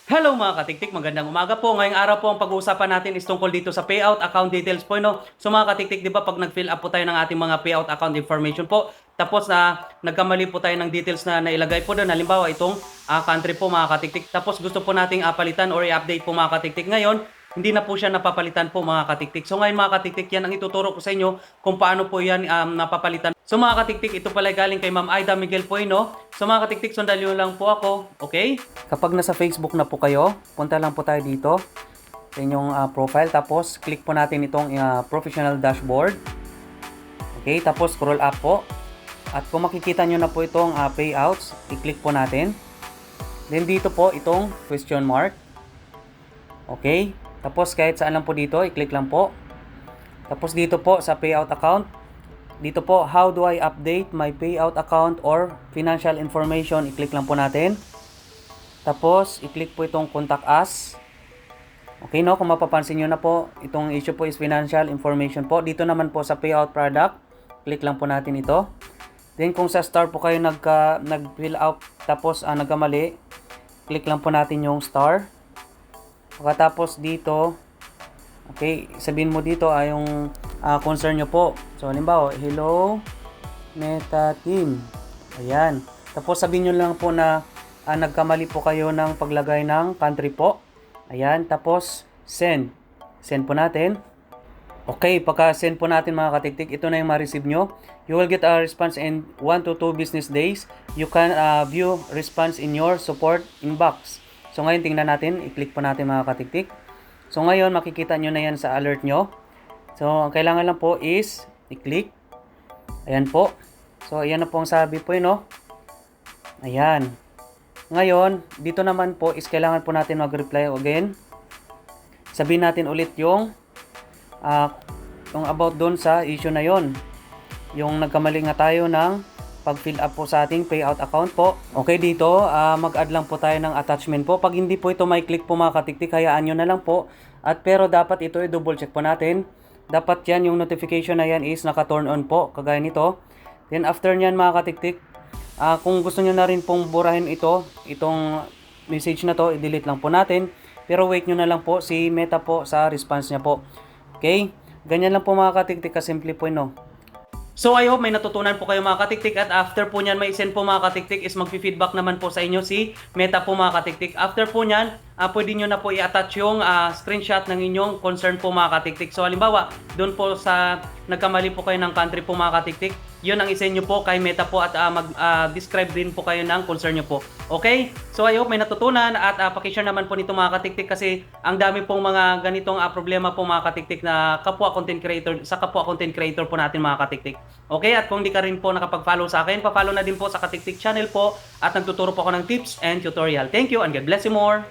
Hello mga katiktik, magandang umaga po. Ngayong araw po ang pag-uusapan natin is tungkol dito sa payout account details po. No? So mga katiktik, di ba pag nag-fill up po tayo ng ating mga payout account information po, tapos nagkamali po tayo ng details na nailagay po doon, halimbawa itong country po mga katiktik, tapos gusto po nating palitan or i-update po mga katiktik ngayon, hindi na po siya napapalitan po mga katiktik. So ngayon mga katiktik, yan ang ituturo ko sa inyo kung paano po yan napapalitan. So mga katiktik, ito pala galing kay Ma'am Aida Miguel Puino. So mga katiktik, sundan nyo lang po ako, okay? Kapag nasa Facebook na po kayo, punta lang po tayo dito sa inyong profile. Tapos, click po natin itong professional dashboard. Okay, tapos scroll up po. At kung makikita nyo na po itong payouts, i-click po natin. Then dito po itong question mark. Okay, tapos kahit saan lang po dito, i-click lang po. Tapos dito po sa payout account, dito po, how do I update my payout account or financial information? I-click lang po natin. Tapos, i-click po itong contact us. Okay, no? Kung mapapansin nyo na po, itong issue po is financial information po. Dito naman po sa payout product, click lang po natin ito. Then, kung sa star po kayo nag-fill out, tapos nagkamali, click lang po natin yung star. Pagkatapos dito, okay, sabihin mo dito yung concern nyo po. So, halimbawa, hello, Meta Team. Ayan. Tapos, sabihin nyo lang po na nagkamali po kayo ng paglagay ng country po. Ayan. Tapos, send. Send po natin. Okay, pagka-send po natin mga katiktik, ito na yung ma-receive nyo. You will get a response in 1 to 2 business days. You can view response in your support inbox. So, ngayon tingnan natin. I-click po natin mga katiktik. So, ngayon makikita nyo na yan sa alert nyo. So, ang kailangan lang po is i-click. Ayan po. So, ayan na po ang sabi po yun, no? Ayan. Ngayon, dito naman po is kailangan po natin mag-reply again. Sabihin natin ulit yung about doon sa issue na yon. Yung nagkamali nga tayo ng pag-fill up po sa ating payout account po. Okay, dito mag-add lang po tayo ng attachment po. Pag hindi po ito may click po mga katiktik, hayaan nyo na lang po. At pero dapat ito i-double check po natin. Dapat yan, yung notification na yan is naka-turn on po, kagaya nito. Then after nyan mga katiktik, kung gusto nyo na rin pong burahin itong message na to, i-delete lang po natin. Pero wait nyo na lang po si Meta po sa response niya po. Okay? Ganyan lang po mga katiktik, kasimple po no. So I hope may natutunan po kayo mga katiktik, at after po nyan may send po mga katiktik is magfi-feedback naman po sa inyo si Meta po mga katiktik. After po nyan, pwede nyo na po i-attach yung screenshot ng inyong concern po mga katiktik. So halimbawa, doon po sa nagkamali po kayo ng country po mga katiktik, yun ang isend nyo po kay Meta po at mag-describe din po kayo ng concern nyo po. Okay? So I hope may natutunan at pakishare naman po nito mga katiktik, kasi ang dami pong mga ganitong problema po mga katiktik na kapwa content creator po natin mga katiktik. Okay? At kung di ka rin po nakapag-follow sa akin, pa-follow na din po sa Katiktik channel po, at nagtuturo po ako ng tips and tutorial. Thank you and God bless you more!